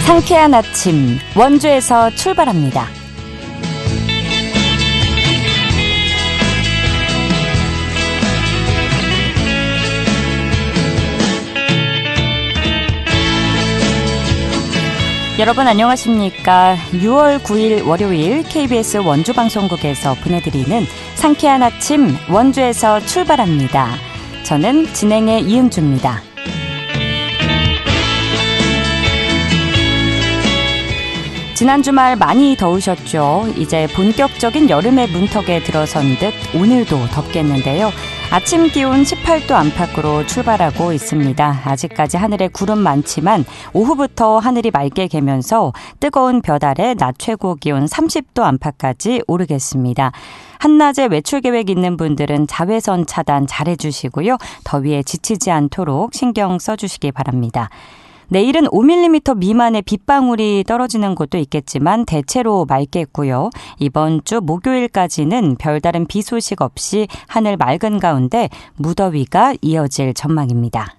상쾌한 아침, 원주에서 출발합니다. 여러분 안녕하십니까? 6월 9일 월요일 KBS 원주방송국에서 보내드리는 상쾌한 아침, 원주에서 출발합니다. 저는 진행의 이은주입니다. 지난 주말 많이 더우셨죠? 이제 본격적인 여름의 문턱에 들어선 듯 오늘도 덥겠는데요. 아침 기온 18도 안팎으로 출발하고 있습니다. 아직까지 하늘에 구름 많지만 오후부터 하늘이 맑게 개면서 뜨거운 볕 아래 낮 최고 기온 30도 안팎까지 오르겠습니다. 한낮에 외출 계획 있는 분들은 자외선 차단 잘해주시고요. 더위에 지치지 않도록 신경 써주시기 바랍니다. 내일은 5mm 미만의 빗방울이 떨어지는 곳도 있겠지만 대체로 맑겠고요. 이번 주 목요일까지는 별다른 비 소식 없이 하늘 맑은 가운데 무더위가 이어질 전망입니다.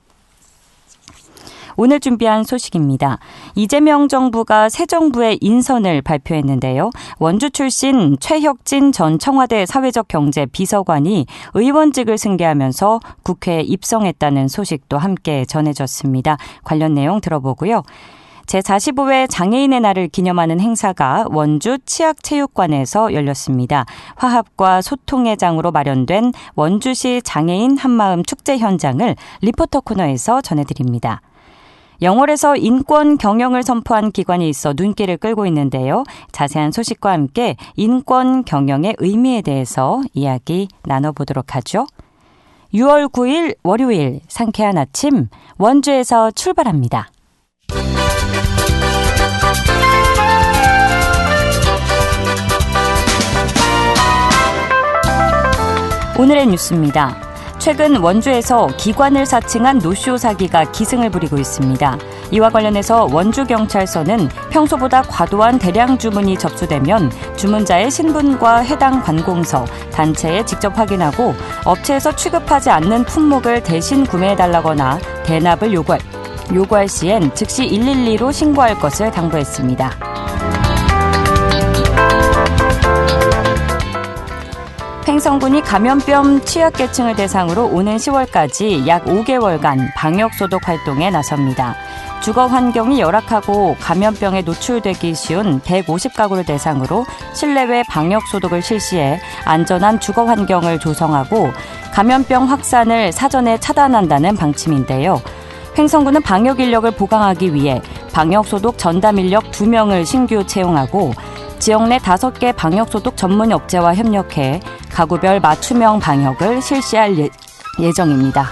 오늘 준비한 소식입니다. 이재명 정부가 새 정부의 인선을 발표했는데요. 원주 출신 최혁진 전 청와대 사회적 경제 비서관이 의원직을 승계하면서 국회에 입성했다는 소식도 함께 전해졌습니다. 관련 내용 들어보고요. 제45회 장애인의 날을 기념하는 행사가 원주 치학체육관에서 열렸습니다. 화합과 소통의 장으로 마련된 원주시 장애인 한마음 축제 현장을 리포터 코너에서 전해드립니다. 영월에서 인권 경영을 선포한 기관이 있어 눈길을 끌고 있는데요. 자세한 소식과 함께 인권 경영의 의미에 대해서 이야기 나눠보도록 하죠. 6월 9일 월요일 상쾌한 아침 원주에서 출발합니다. 오늘의 뉴스입니다. 최근 원주에서 기관을 사칭한 노쇼 사기가 기승을 부리고 있습니다. 이와 관련해서 원주경찰서는 평소보다 과도한 대량 주문이 접수되면 주문자의 신분과 해당 관공서, 단체에 직접 확인하고 업체에서 취급하지 않는 품목을 대신 구매해달라거나 대납을 요구할 시엔 즉시 112로 신고할 것을 당부했습니다. 횡성군이 감염병 취약계층을 대상으로 오는 10월까지 약 5개월간 방역소독 활동에 나섭니다. 주거 환경이 열악하고 감염병에 노출되기 쉬운 150가구를 대상으로 실내외 방역소독을 실시해 안전한 주거 환경을 조성하고 감염병 확산을 사전에 차단한다는 방침인데요. 횡성군은 방역 인력을 보강하기 위해 방역소독 전담 인력 2명을 신규 채용하고 지역 내 5개 방역소독 전문 업체와 협력해 가구별 맞춤형 방역을 실시할 예정입니다.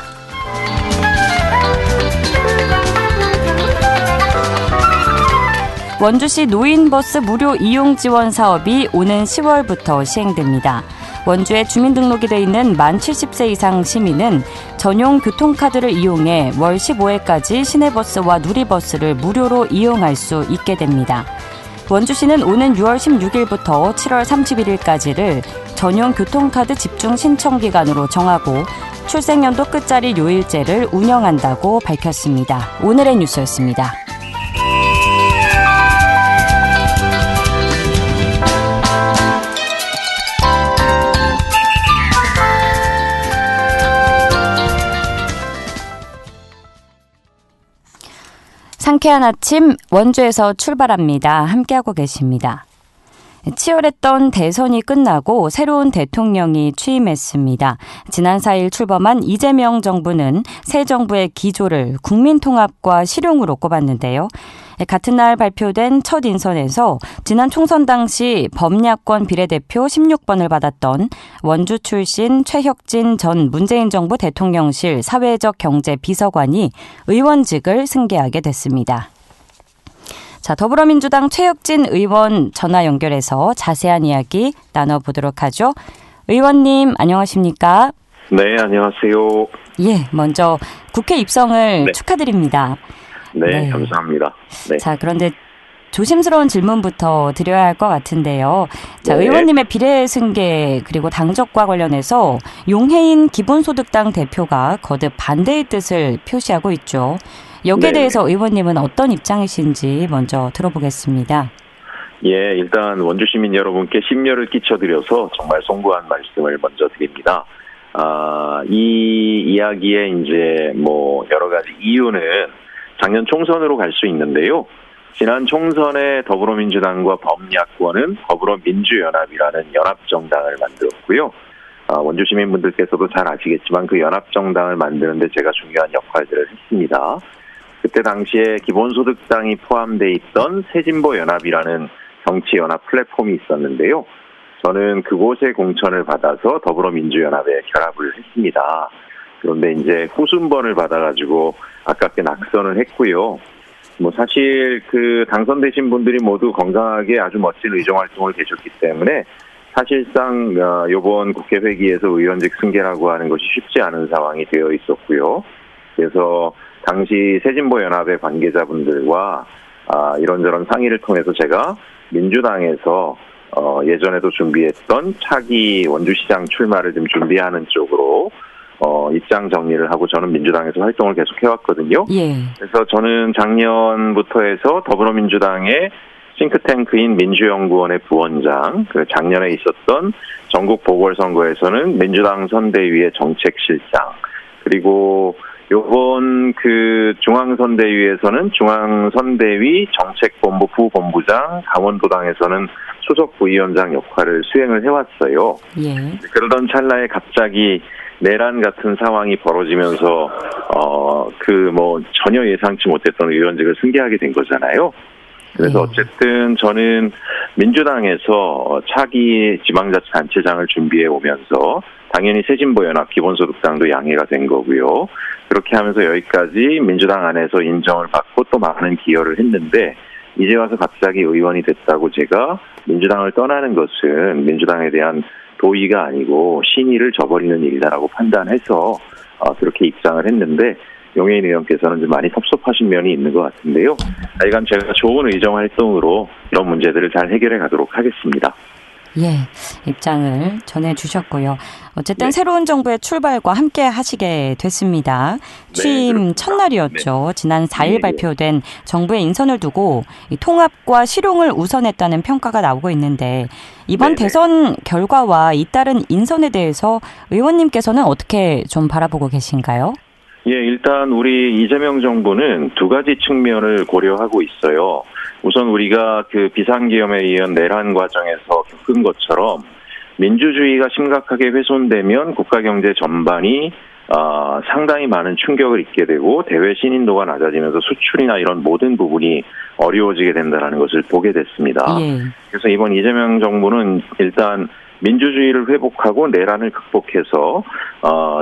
원주시 노인버스 무료 이용 지원 사업이 오는 10월부터 시행됩니다. 원주에 주민등록이 돼 있는 만 70세 이상 시민은 전용 교통카드를 이용해 월 15회까지 시내버스와 누리버스를 무료로 이용할 수 있게 됩니다. 원주시는 오는 6월 16일부터 7월 31일까지를 전용 교통카드 집중 신청 기간으로 정하고 출생연도 끝자리 요일제를 운영한다고 밝혔습니다. 오늘의 뉴스였습니다. 상쾌한 아침 원주에서 출발합니다. 함께하고 계십니다. 치열했던 대선이 끝나고 새로운 대통령이 취임했습니다. 지난 4일 출범한 이재명 정부는 새 정부의 기조를 국민통합과 실용으로 꼽았는데요. 같은 날 발표된 첫 인선에서 지난 총선 당시 범야권 비례대표 16번을 받았던 원주 출신 최혁진 전 문재인 정부 대통령실 사회적 경제 비서관이 의원직을 승계하게 됐습니다. 자, 더불어민주당 최혁진 의원 전화 연결해서 자세한 이야기 나눠보도록 하죠. 의원님 안녕하십니까? 네, 안녕하세요. 예, 먼저 국회 입성을 축하드립니다. 네, 감사합니다. 네. 자, 그런데 조심스러운 질문부터 드려야 할 것 같은데요. 자, 네. 의원님의 비례승계 그리고 당적과 관련해서 용해인 기본소득당 대표가 거듭 반대의 뜻을 표시하고 있죠. 여기에 네. 대해서 의원님은 어떤 입장이신지 먼저 들어보겠습니다. 예, 일단 원주 시민 여러분께 심려를 끼쳐드려서 정말 송구한 말씀을 먼저 드립니다. 이 이야기의 이제 뭐 여러 가지 이유는 작년 총선으로 갈 수 있는데요. 지난 총선에 더불어민주당과 범야권은 더불어민주연합이라는 연합정당을 만들었고요. 원주 시민분들께서도 잘 아시겠지만 그 연합정당을 만드는데 제가 중요한 역할들을 했습니다. 그때 당시에 기본소득당이 포함되어 있던 새진보연합이라는 정치연합 플랫폼이 있었는데요. 저는 그곳에 공천을 받아서 더불어민주연합에 결합을 했습니다. 그런데 이제 후순번을 받아가지고 아깝게 낙선을 했고요. 뭐 사실 그 당선되신 분들이 모두 건강하게 아주 멋진 의정활동을 계셨기 때문에 사실상 이번 국회 회기에서 의원직 승계라고 하는 것이 쉽지 않은 상황이 되어 있었고요. 그래서 당시 새진보연합의 관계자분들과 이런저런 상의를 통해서 제가 민주당에서 예전에도 준비했던 차기 원주시장 출마를 좀 준비하는 쪽으로 입장 정리를 하고 저는 민주당에서 활동을 계속 해왔거든요. 예. 그래서 저는 작년부터 해서 더불어민주당의 싱크탱크인 민주연구원의 부원장, 작년에 있었던 전국 보궐선거에서는 민주당 선대위의 정책실장, 그리고 요번 그 중앙선대위에서는 중앙선대위 정책본부 부본부장, 강원도당에서는 수석 부위원장 역할을 수행을 해왔어요. 예. 그러던 찰나에 갑자기 내란 같은 상황이 벌어지면서 전혀 예상치 못했던 의원직을 승계하게 된 거잖아요. 그래서 어쨌든 저는 민주당에서 차기 지방자치단체장을 준비해 오면서 당연히 새진보연합 기본소득당도 양해가 된 거고요. 그렇게 하면서 여기까지 민주당 안에서 인정을 받고 또 많은 기여를 했는데 이제 와서 갑자기 의원이 됐다고 제가 민주당을 떠나는 것은 민주당에 대한 도의가 아니고 신의를 저버리는 일이다라고 판단해서 그렇게 입장을 했는데 용해인 의원께서는 좀 많이 섭섭하신 면이 있는 것 같은데요. 하여간 제가 좋은 의정활동으로 이런 문제들을 잘 해결해 가도록 하겠습니다. 예, 입장을 전해주셨고요. 어쨌든 네. 새로운 정부의 출발과 함께 하시게 됐습니다. 취임 네, 첫날이었죠. 네. 지난 4일 네. 발표된 정부의 인선을 두고 이 통합과 실용을 우선했다는 평가가 나오고 있는데 이번 네. 대선 결과와 잇따른 인선에 대해서 의원님께서는 어떻게 좀 바라보고 계신가요? 예, 일단 우리 이재명 정부는 두 가지 측면을 고려하고 있어요. 우선 우리가 그 비상계엄에 의한 내란 과정에서 겪은 것처럼 민주주의가 심각하게 훼손되면 국가 경제 전반이 상당히 많은 충격을 입게 되고 대외 신인도가 낮아지면서 수출이나 이런 모든 부분이 어려워지게 된다는 것을 보게 됐습니다. 예. 그래서 이번 이재명 정부는 일단 민주주의를 회복하고 내란을 극복해서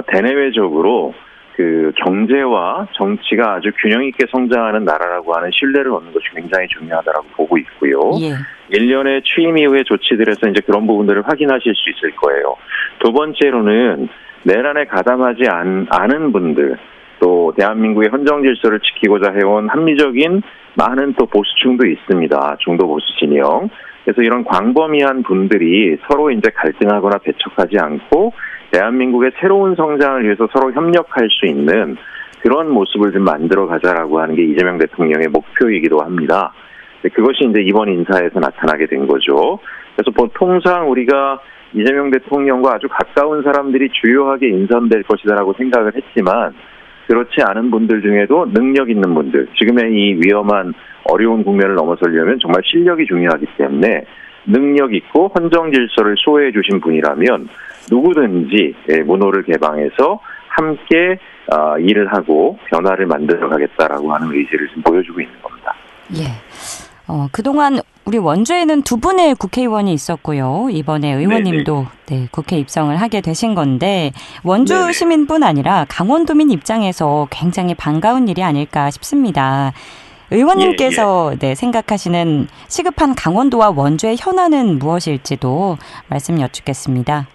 대내외적으로 그 경제와 정치가 아주 균형 있게 성장하는 나라라고 하는 신뢰를 얻는 것이 굉장히 중요하다라고 보고 있고요. 예. 1년의 취임 이후의 조치들에서 이제 그런 부분들을 확인하실 수 있을 거예요. 두 번째로는 내란에 가담하지 않은 분들, 또 대한민국의 헌정 질서를 지키고자 해온 합리적인 많은 또 보수층도 있습니다. 중도 보수 진영. 그래서 이런 광범위한 분들이 서로 이제 갈등하거나 배척하지 않고 대한민국의 새로운 성장을 위해서 서로 협력할 수 있는 그런 모습을 좀 만들어 가자라고 하는 게 이재명 대통령의 목표이기도 합니다. 그것이 이제 이번 인사에서 나타나게 된 거죠. 그래서 통상 우리가 이재명 대통령과 아주 가까운 사람들이 주요하게 인선될 것이다라고 생각을 했지만 그렇지 않은 분들 중에도 능력 있는 분들, 지금의 이 위험한 어려운 국면을 넘어서려면 정말 실력이 중요하기 때문에 능력 있고 헌정 질서를 수호해 주신 분이라면 누구든지 문호를 개방해서 함께 일을 하고 변화를 만들어 가겠다라고 하는 의지를 좀 보여주고 있는 겁니다. 예. 그동안 우리 원주에는 두 분의 국회의원이 있었고요. 이번에 의원님도 국회 입성을 하게 되신 건데 원주 네네. 시민뿐 아니라 강원도민 입장에서 굉장히 반가운 일이 아닐까 싶습니다. 의원님께서 생각하시는 시급한 강원도와 원주의 현안은 무엇일지도 말씀 여쭙겠습니다.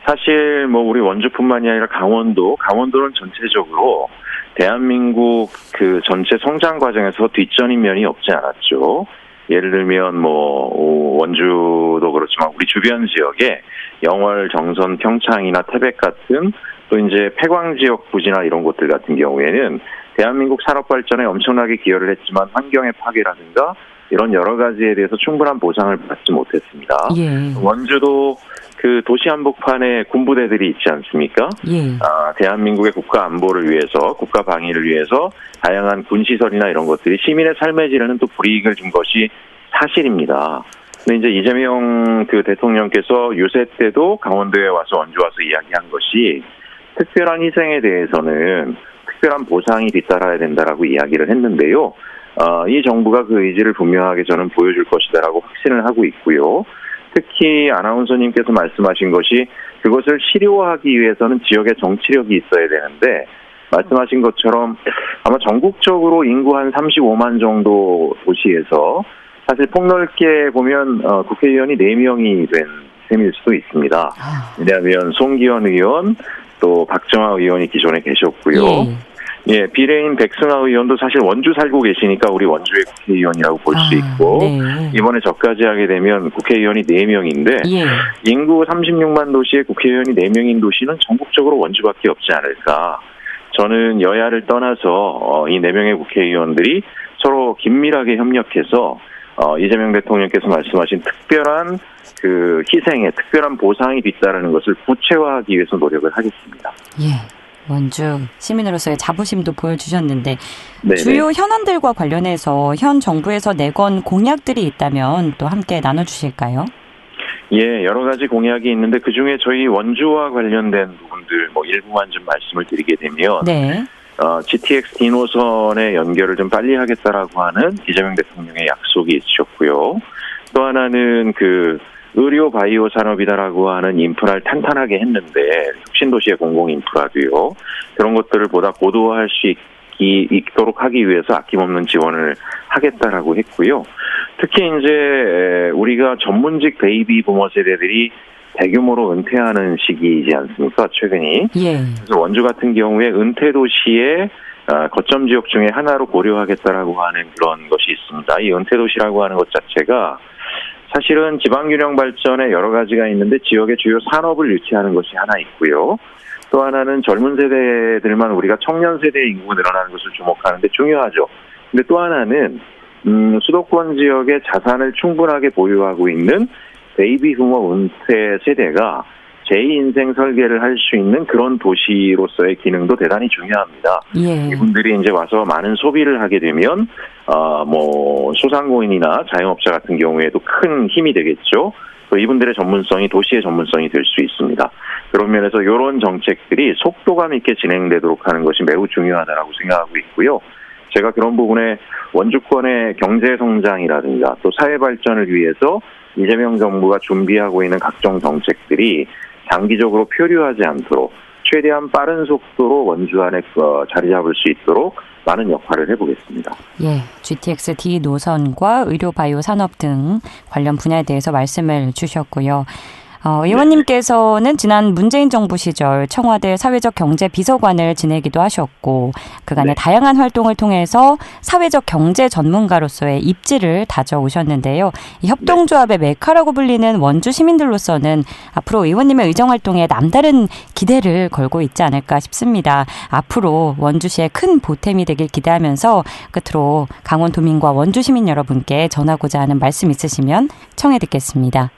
사실 우리 원주뿐만이 아니라 강원도는 전체적으로 대한민국 그 전체 성장 과정에서 뒷전인 면이 없지 않았죠. 예를 들면 뭐 원주도 그렇지만 우리 주변 지역에 영월, 정선, 평창이나 태백 같은 또 이제 폐광 지역 부지나 이런 곳들 같은 경우에는 대한민국 산업 발전에 엄청나게 기여를 했지만 환경의 파괴라든가 이런 여러 가지에 대해서 충분한 보상을 받지 못했습니다. 예. 원주도 그 도시 한복판에 군부대들이 있지 않습니까? 예. 대한민국의 국가 안보를 위해서, 국가 방위를 위해서 다양한 군시설이나 이런 것들이 시민의 삶의 질에는 또 불이익을 준 것이 사실입니다. 근데 이제 이재명 그 대통령께서 유세 때도 강원도에 와서 원주 와서 이야기한 것이 특별한 희생에 대해서는 특별한 보상이 뒤따라야 된다라고 이야기를 했는데요. 이 정부가 그 의지를 분명하게 저는 보여줄 것이다라고 확신을 하고 있고요. 특히 아나운서님께서 말씀하신 것이 그것을 실효화하기 위해서는 지역의 정치력이 있어야 되는데 말씀하신 것처럼 아마 전국적으로 인구 한 35만 정도 도시에서 사실 폭넓게 보면 국회의원이 4명이 된 셈일 수도 있습니다. 왜냐하면 송기현 의원 또 박정아 의원이 기존에 계셨고요. 예, 비례인 백승하 의원도 사실 원주 살고 계시니까 우리 원주의 국회의원이라고 볼 수 있고 네. 이번에 저까지 하게 되면 국회의원이 4명인데 인구 36만 도시에 국회의원이 4명인 도시는 전국적으로 원주밖에 없지 않을까. 저는 여야를 떠나서 이 4명의 국회의원들이 서로 긴밀하게 협력해서 이재명 대통령께서 말씀하신 특별한 그 희생에 특별한 보상이 뒤따르는 것을 구체화하기 위해서 노력을 하겠습니다. 예. 원주 시민으로서의 자부심도 보여주셨는데 네네. 주요 현안들과 관련해서 현 정부에서 내건 공약들이 있다면 또 함께 나눠주실까요? 예, 여러 가지 공약이 있는데 그중에 저희 원주와 관련된 부분들 뭐 일부만 좀 말씀을 드리게 되면 네. GTX D노선의 연결을 좀 빨리 하겠다라고 하는 이재명 대통령의 약속이 있으셨고요. 또 하나는 그 의료 바이오 산업이다라고 하는 인프라를 탄탄하게 했는데 혁신도시의 공공 인프라도요. 그런 것들을 보다 고도화할 수 있도록 하기 위해서 아낌없는 지원을 하겠다라고 했고요. 특히 이제 우리가 전문직 베이비 부머 세대들이 대규모로 은퇴하는 시기이지 않습니까? 최근이. 예. 그래서 원주 같은 경우에 은퇴 도시의 거점 지역 중에 하나로 고려하겠다라고 하는 그런 것이 있습니다. 이 은퇴 도시라고 하는 것 자체가 사실은 지방균형 발전에 여러 가지가 있는데 지역의 주요 산업을 유치하는 것이 하나 있고요. 또 하나는 젊은 세대들만 우리가 청년 세대의 인구가 늘어나는 것을 주목하는데 중요하죠. 근데 또 하나는 수도권 지역의 자산을 충분하게 보유하고 있는 베이비 부머 은퇴 세대가 제2인생 설계를 할 수 있는 그런 도시로서의 기능도 대단히 중요합니다. 예. 이분들이 이제 와서 많은 소비를 하게 되면 뭐 소상공인이나 자영업자 같은 경우에도 큰 힘이 되겠죠. 또 이분들의 전문성이 도시의 전문성이 될 수 있습니다. 그런 면에서 이런 정책들이 속도감 있게 진행되도록 하는 것이 매우 중요하다고 생각하고 있고요. 제가 그런 부분에 원주권의 경제 성장이라든가 또 사회 발전을 위해서 이재명 정부가 준비하고 있는 각종 정책들이 장기적으로 표류하지 않도록 최대한 빠른 속도로 원주 안에 자리 잡을 수 있도록 많은 역할을 해보겠습니다. 예, GTX D 노선과 의료 바이오 산업 등 관련 분야에 대해서 말씀을 주셨고요. 의원님께서는 지난 문재인 정부 시절 청와대 사회적 경제 비서관을 지내기도 하셨고 그간의 다양한 활동을 통해서 사회적 경제 전문가로서의 입지를 다져오셨는데요. 이 협동조합의 메카라고 불리는 원주 시민들로서는 앞으로 의원님의 의정활동에 남다른 기대를 걸고 있지 않을까 싶습니다. 앞으로 원주시의 큰 보탬이 되길 기대하면서 끝으로 강원도민과 원주 시민 여러분께 전하고자 하는 말씀 있으시면 청해 듣겠습니다.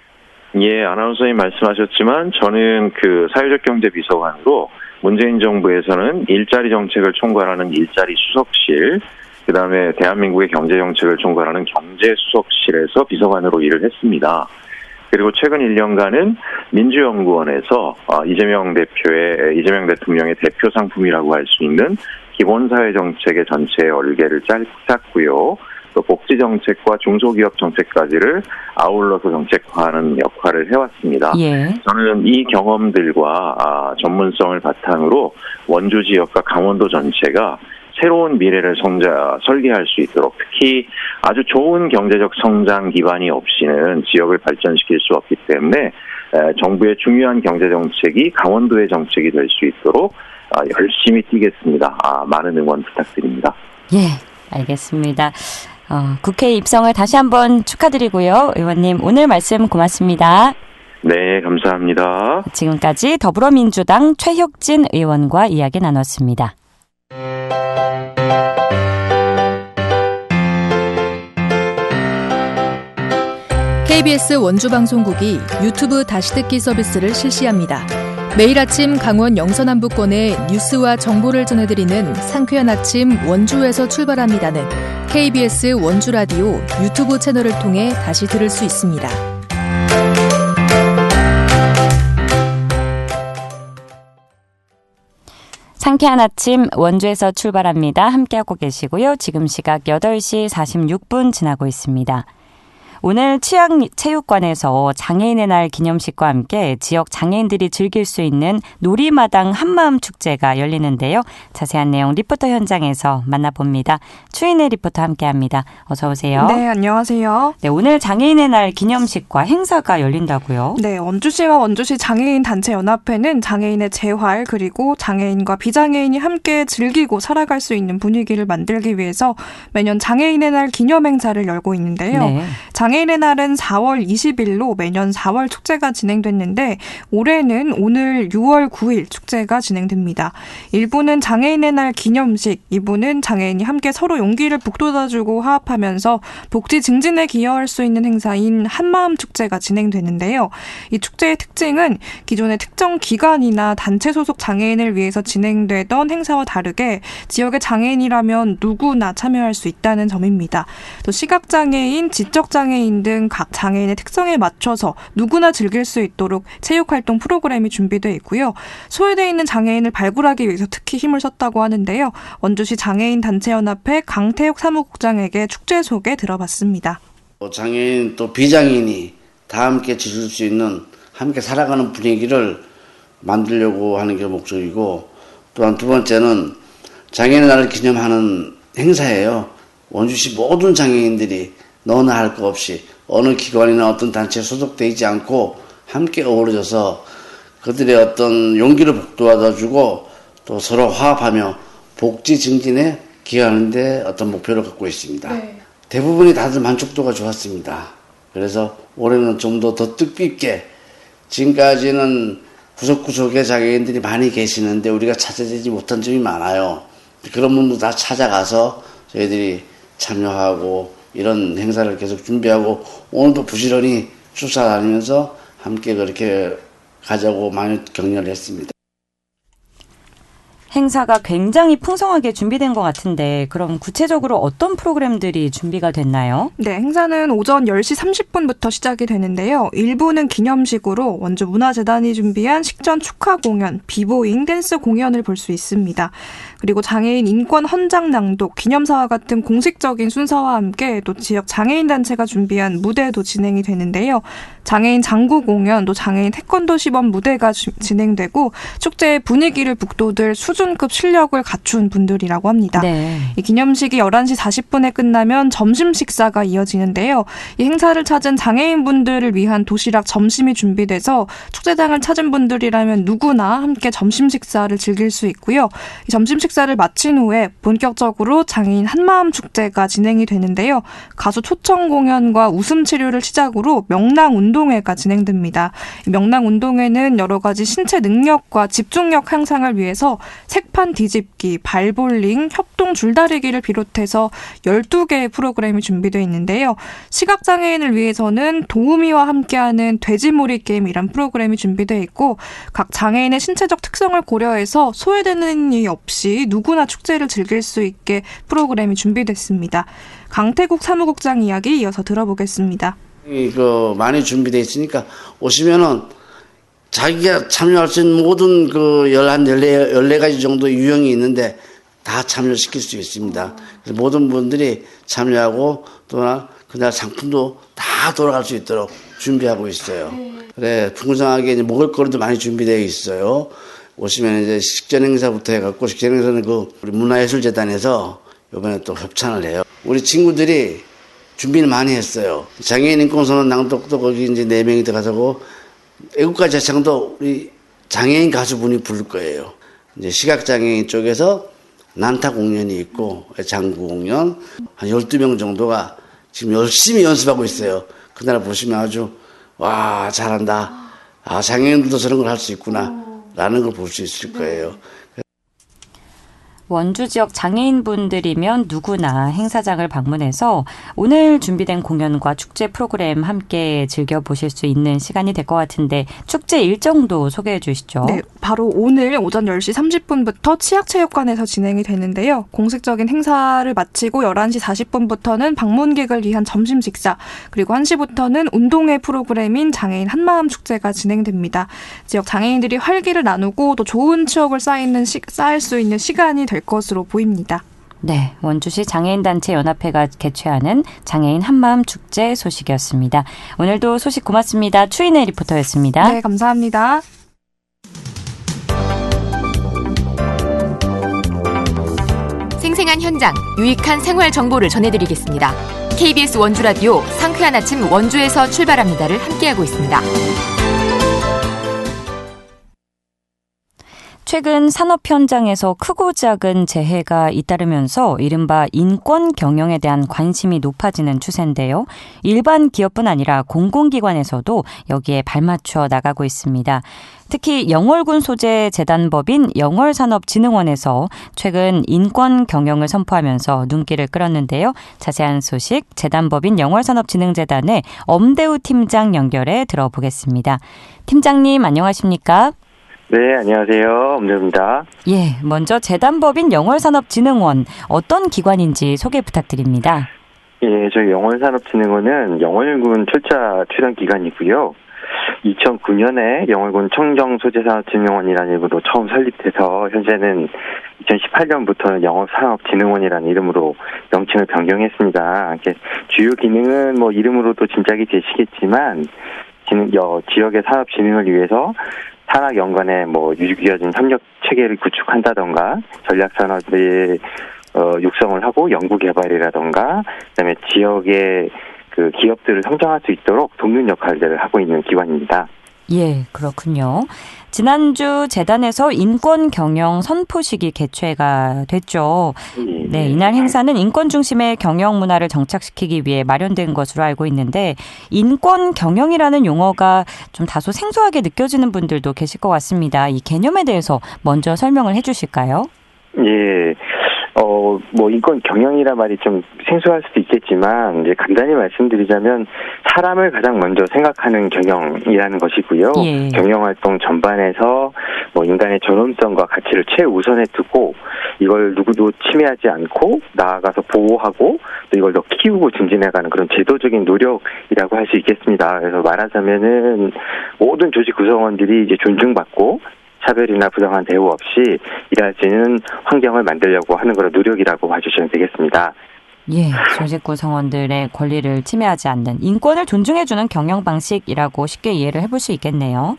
예, 아나운서님 말씀하셨지만 저는 그 사회적 경제 비서관으로 문재인 정부에서는 일자리 정책을 총괄하는 일자리 수석실, 그다음에 대한민국의 경제 정책을 총괄하는 경제 수석실에서 비서관으로 일을 했습니다. 그리고 최근 1년간은 민주연구원에서 이재명 대통령의 대표 상품이라고 할 수 있는 기본사회 정책의 전체 얼개를 짰고요. 또 복지정책과 중소기업 정책까지를 아울러서 정책화하는 역할을 해왔습니다. 예. 저는 이 경험들과 전문성을 바탕으로 원주 지역과 강원도 전체가 새로운 미래를 설계할 수 있도록 특히 아주 좋은 경제적 성장 기반이 없이는 지역을 발전시킬 수 없기 때문에 정부의 중요한 경제정책이 강원도의 정책이 될 수 있도록 열심히 뛰겠습니다. 많은 응원 부탁드립니다. 예, 알겠습니다. 국회 입성을 다시 한번 축하드리고요. 의원님 오늘 말씀 고맙습니다. 네, 감사합니다. 지금까지 더불어민주당 최혁진 의원과 이야기 나눴습니다. KBS 원주방송국이 유튜브 다시 듣기 서비스를 실시합니다. 매일 아침 강원 영서남부권의 뉴스와 정보를 전해드리는 상쾌한 아침 원주에서 출발합니다는 KBS 원주라디오 유튜브 채널을 통해 다시 들을 수 있습니다. 상쾌한 아침 원주에서 출발합니다. 함께하고 계시고요. 지금 시각 8시 46분 지나고 있습니다. 오늘 치양체육관에서 장애인의 날 기념식과 함께 지역 장애인들이 즐길 수 있는 놀이마당 한마음 축제가 열리는데요. 자세한 내용 리포터 현장에서 만나봅니다. 추인혜 리포터 함께합니다. 어서 오세요. 네, 안녕하세요. 네, 오늘 장애인의 날 기념식과 행사가 열린다고요? 네, 원주시와 원주시 장애인 단체 연합회는 장애인의 재활 그리고 장애인과 비장애인이 함께 즐기고 살아갈 수 있는 분위기를 만들기 위해서 매년 장애인의 날 기념 행사를 열고 있는데요. 네. 장애인의 날은 4월 20일로 매년 4월 축제가 진행됐는데 올해는 오늘 6월 9일 축제가 진행됩니다. 1부는 장애인의 날 기념식, 2부는 장애인이 함께 서로 용기를 북돋아주고 화합하면서 복지 증진에 기여할 수 있는 행사인 한마음 축제가 진행되는데요. 이 축제의 특징은 기존의 특정 기관이나 단체 소속 장애인을 위해서 진행되던 행사와 다르게 지역의 장애인이라면 누구나 참여할 수 있다는 점입니다. 또 시각장애인, 지적장애인 등 각 장애인의 특성에 맞춰서 누구나 즐길 수 있도록 체육활동 프로그램이 준비되어 있고요. 소외되어 있는 장애인을 발굴하기 위해서 특히 힘을 썼다고 하는데요. 원주시 장애인 단체연합회 강태욱 사무국장에게 축제 소개 들어봤습니다. 장애인 또 비장애인이 다 함께 즐길 수 있는 함께 살아가는 분위기를 만들려고 하는 게 목적이고 또한 두 번째는 장애인의 날을 기념하는 행사예요. 원주시 모든 장애인들이 너나 할 거 없이 어느 기관이나 어떤 단체에 소속되어 있지 않고 함께 어우러져서 그들의 어떤 용기를 북돋아주고 또 서로 화합하며 복지 증진에 기여하는 데 어떤 목표를 갖고 있습니다. 네. 대부분이 다들 만족도가 좋았습니다. 그래서 올해는 좀 더 뜻깊게 지금까지는 구석구석에 장애인들이 많이 계시는데 우리가 찾아내지 못한 점이 많아요. 그런 분도 다 찾아가서 저희들이 참여하고 이런 행사를 계속 준비하고 오늘도 부지런히 출사 다니면서 함께 그렇게 가자고 많이 격려를 했습니다. 행사가 굉장히 풍성하게 준비된 것 같은데 그럼 구체적으로 어떤 프로그램들이 준비가 됐나요? 네, 행사는 오전 10시 30분부터 시작이 되는데요. 1부는 기념식으로 원주문화재단이 준비한 식전 축하 공연, 비보잉 댄스 공연을 볼 수 있습니다. 그리고 장애인 인권 헌장 낭독, 기념사와 같은 공식적인 순서와 함께 또 지역 장애인 단체가 준비한 무대도 진행이 되는데요. 장애인 장구 공연, 또 장애인 태권도 시범 무대가 진행되고 축제의 분위기를 북돋을 수준급 실력을 갖춘 분들이라고 합니다. 네. 이 기념식이 11시 40분에 끝나면 점심 식사가 이어지는데요. 이 행사를 찾은 장애인분들을 위한 도시락 점심이 준비돼서 축제장을 찾은 분들이라면 누구나 함께 점심 식사를 즐길 수 있고요. 이 점심 식사를 마친 후에 본격적으로 장애인 한마음 축제가 진행이 되는데요. 가수 초청 공연과 웃음 치료를 시작으로 명랑 운동회가 진행됩니다. 이 명랑 운동회는 여러 가지 신체 능력과 집중력 향상을 위해서 색판 뒤집기, 발볼링, 협동 줄다리기를 비롯해서 12개의 프로그램이 준비되어 있는데요. 시각장애인을 위해서는 도우미와 함께하는 돼지몰이 게임이란 프로그램이 준비되어 있고 각 장애인의 신체적 특성을 고려해서 소외되는 이 없이 누구나 축제를 즐길 수 있게 프로그램이 준비됐습니다. 강태국 사무국장 이야기 이어서 들어보겠습니다. 이거 많이 준비되어 있으니까 오시면은 자기가 참여할 수 있는 모든 그 14가지 정도 유형이 있는데 다 참여시킬 수 있습니다. 그래서 모든 분들이 참여하고 또한 그날 상품도 다 돌아갈 수 있도록 준비하고 있어요. 그래, 풍성하게 이제 먹을거리도 많이 준비되어 있어요. 오시면 이제 식전 행사부터 해갖고 식전 행사는 그 우리 문화예술재단에서 이번에 또 협찬을 해요. 우리 친구들이 준비를 많이 했어요. 장애인 인권선언 낭독도 거기 이제 4명이 들어가서 애국가 제창도 우리 장애인 가수분이 부를 거예요. 이제 시각장애인 쪽에서 난타 공연이 있고 장구 공연 한 12명 정도가 지금 열심히 연습하고 있어요. 그날 보시면 아주 와 잘한다. 아 장애인들도 저런 걸 할 수 있구나 라는 걸 볼 수 있을 거예요. 원주 지역 장애인분들이면 누구나 행사장을 방문해서 오늘 준비된 공연과 축제 프로그램 함께 즐겨보실 수 있는 시간이 될 것 같은데 축제 일정도 소개해 주시죠. 네, 바로 오늘 오전 10시 30분부터 치약체육관에서 진행이 되는데요. 공식적인 행사를 마치고 11시 40분부터는 방문객을 위한 점심 식사, 그리고 1시부터는 운동회 프로그램인 장애인 한마음 축제가 진행됩니다. 지역 장애인들이 활기를 나누고 또 좋은 추억을 쌓을 수 있는 시간이 될 것으로 보입니다. 네, 원주시 장애인단체 연합회가 개최하는 장애인 한마음 축제 소식이었습니다. 오늘도 소식 고맙습니다. 추인혜 리포터였습니다. 네, 감사합니다. 생생한 현장, 유익한 생활 정보를 전해드리겠습니다. KBS 원주라디오 상쾌한 아침 원주에서 출발합니다를 함께하고 있습니다. 최근 산업 현장에서 크고 작은 재해가 잇따르면서 이른바 인권 경영에 대한 관심이 높아지는 추세인데요. 일반 기업뿐 아니라 공공기관에서도 여기에 발맞춰 나가고 있습니다. 특히 영월군 소재 재단법인 영월산업진흥원에서 최근 인권 경영을 선포하면서 눈길을 끌었는데요. 자세한 소식 재단법인 영월산업진흥재단의 엄대우 팀장 연결해 들어보겠습니다. 팀장님 안녕하십니까? 네, 안녕하세요. 엄대우입니다. 예, 먼저 재단법인 영월산업진흥원 어떤 기관인지 소개 부탁드립니다. 예, 저희 영월산업진흥원은 영월군 철자 출연 기관이고요. 2009년에 영월군 청정소재산업진흥원이라는 이름으로 처음 설립돼서 현재는 2018년부터는 영월산업진흥원이라는 이름으로 명칭을 변경했습니다. 주요 기능은 이름으로도 짐작이 되시겠지만 지역의 산업 진흥을 위해서 산학 연관에 유기어진 협력 체계를 구축한다던가 전략 산업의 육성을 하고 연구 개발이라던가 그다음에 지역의 그 기업들을 성장할 수 있도록 돕는 역할들을 하고 있는 기관입니다. 예, 그렇군요. 지난주 재단에서 인권 경영 선포식이 개최가 됐죠. 네, 이날 행사는 인권 중심의 경영 문화를 정착시키기 위해 마련된 것으로 알고 있는데 인권 경영이라는 용어가 좀 다소 생소하게 느껴지는 분들도 계실 것 같습니다. 이 개념에 대해서 먼저 설명을 해 주실까요? 예. 인권 경영이란 말이 좀 생소할 수도 있겠지만, 이제 간단히 말씀드리자면, 사람을 가장 먼저 생각하는 경영이라는 것이고요. 예. 경영 활동 전반에서 인간의 존엄성과 가치를 최우선에 두고, 이걸 누구도 침해하지 않고, 나아가서 보호하고, 또 이걸 더 키우고 증진해가는 그런 제도적인 노력이라고 할 수 있겠습니다. 그래서 말하자면은, 모든 조직 구성원들이 이제 존중받고, 차별이나 부당한 대우 없이 일할 수 있는 환경을 만들려고 하는 그런 노력이라고 봐주시면 되겠습니다. 예, 조직 구성원들의 권리를 침해하지 않는 인권을 존중해주는 경영 방식이라고 쉽게 이해를 해볼 수 있겠네요.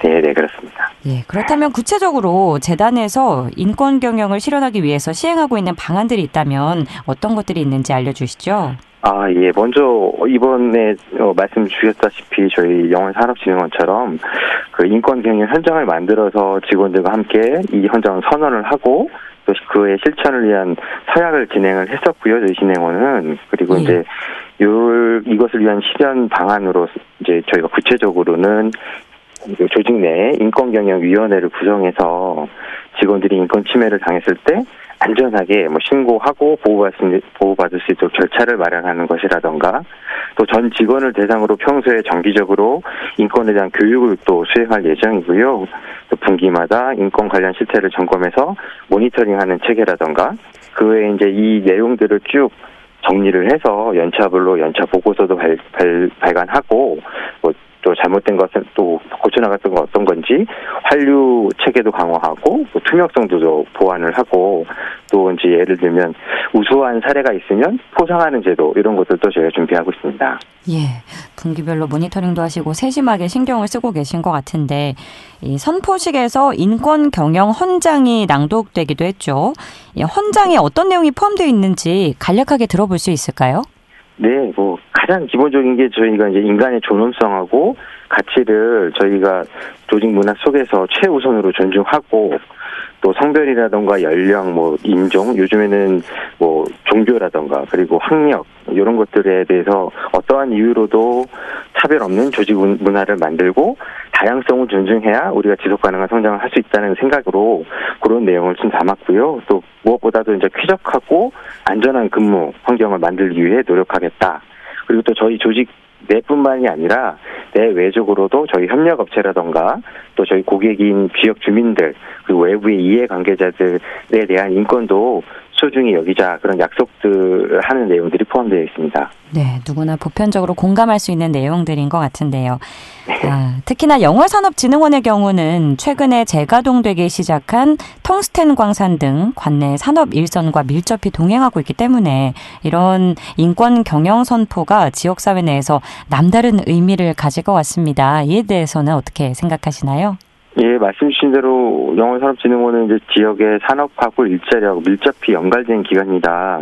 네, 그렇습니다. 예, 그렇다면 구체적으로 재단에서 인권 경영을 실현하기 위해서 시행하고 있는 방안들이 있다면 어떤 것들이 있는지 알려주시죠. 예. 먼저 이번에 말씀 주셨다시피 저희 영월산업진흥원처럼 그 인권 경영 현장을 만들어서 직원들과 함께 이 현장을 선언을 하고 또 그의 실천을 위한 서약을 진행을 했었고요. 저희 진흥원은 그리고 이제 이것을 위한 실현 방안으로 이제 저희가 구체적으로는 조직 내 인권경영위원회를 구성해서 직원들이 인권 침해를 당했을 때 안전하게 신고하고 보호받을 수 있도록 절차를 마련하는 것이라던가 또 전 직원을 대상으로 평소에 정기적으로 인권에 대한 교육을 또 수행할 예정이고요. 또 분기마다 인권 관련 실태를 점검해서 모니터링하는 체계라던가 그 외에 이제 이 내용들을 쭉 정리를 해서 연차별로 연차 보고서도 발간하고 또 잘못된 것은 또 고쳐나갔던 건 어떤 건지 환류 체계도 강화하고 또 투명성도 보완을 하고 또 이제 예를 들면 우수한 사례가 있으면 포상하는 제도 이런 것들도 저희가 준비하고 있습니다. 예, 분기별로 모니터링도 하시고 세심하게 신경을 쓰고 계신 것 같은데 이 선포식에서 인권 경영 헌장이 낭독되기도 했죠. 이 헌장에 어떤 내용이 포함되어 있는지 간략하게 들어볼 수 있을까요? 네, 가장 기본적인 게 저희가 이제 인간의 존엄성하고 가치를 저희가 조직 문화 속에서 최우선으로 존중하고 또 성별이라던가 연령, 뭐 인종, 요즘에는 뭐 종교라던가 그리고 학력 이런 것들에 대해서 어떠한 이유로도 차별 없는 조직 문화를 만들고 다양성을 존중해야 우리가 지속 가능한 성장을 할 수 있다는 생각으로 그런 내용을 좀 담았고요. 또 무엇보다도 이제 쾌적하고 안전한 근무 환경을 만들기 위해 노력하겠다. 그리고 또 저희 조직 내뿐만이 아니라 내외적으로도 저희 협력업체라던가 또 저희 고객인 지역 주민들 그리고 외부의 이해관계자들에 대한 인권도 소중히 여기자 그런 약속들을 하는 내용들이 포함되어 있습니다. 네, 누구나 보편적으로 공감할 수 있는 내용들인 것 같은데요. 특히나 영월산업진흥원의 경우는 최근에 재가동되기 시작한 텅스텐 광산 등 관내 산업 일선과 밀접히 동행하고 있기 때문에 이런 인권 경영 선포가 지역사회 내에서 남다른 의미를 가질 것 같습니다. 이에 대해서는 어떻게 생각하시나요? 예, 말씀 주신 대로 영월산업진흥원은 이제 지역의 산업하고 일자리하고 밀접히 연관된 기관입니다.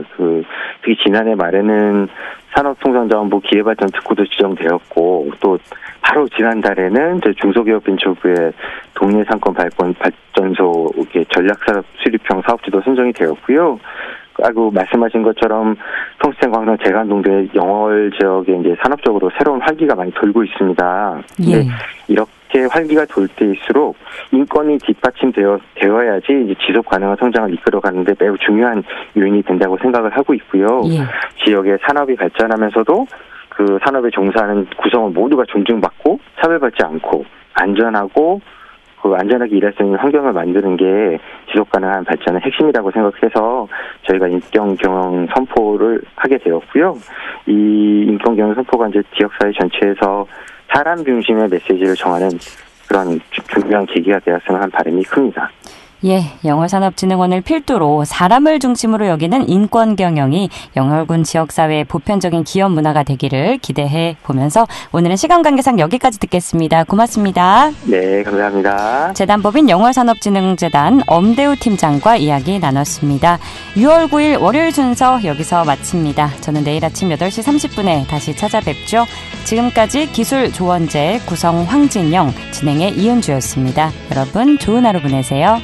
특히 지난해 말에는 산업통상자원부 기회발전 특구도 지정되었고, 또 바로 지난달에는 중소기업벤처부의 동네상권 발전소 전략사업 수립형 사업지도 선정이 되었고요. 아까 말씀하신 것처럼 텅스텐 광산 재가동 등 영월 지역에 이제 산업적으로 새로운 활기가 많이 돌고 있습니다. 예. 이렇게 활기가 돌 때일수록 인권이 뒷받침되어야지 이제 지속 가능한 성장을 이끌어가는데 매우 중요한 요인이 된다고 생각을 하고 있고요. 예. 지역의 산업이 발전하면서도 그 산업에 종사하는 구성원 모두가 존중받고 차별받지 않고 안전하고 안전하게 일할 수 있는 환경을 만드는 게 지속 가능한 발전의 핵심이라고 생각해서 저희가 인권 경영 선포를 하게 되었고요. 이 인권 경영 선포가 이제 지역사회 전체에서 사람 중심의 메시지를 정하는 그런 중요한 계기가 되었으면 하는 바람이 큽니다. 예, 영월산업진흥원을 필두로 사람을 중심으로 여기는 인권 경영이 영월군 지역사회의 보편적인 기업 문화가 되기를 기대해 보면서 오늘은 시간 관계상 여기까지 듣겠습니다. 고맙습니다. 네, 감사합니다. 재단법인 영월산업진흥재단 엄대우 팀장과 이야기 나눴습니다. 6월 9일 월요일 순서 여기서 마칩니다. 저는 내일 아침 8시 30분에 다시 찾아뵙죠. 지금까지 기술 조원재, 구성 황진영, 진행의 이은주였습니다. 여러분 좋은 하루 보내세요.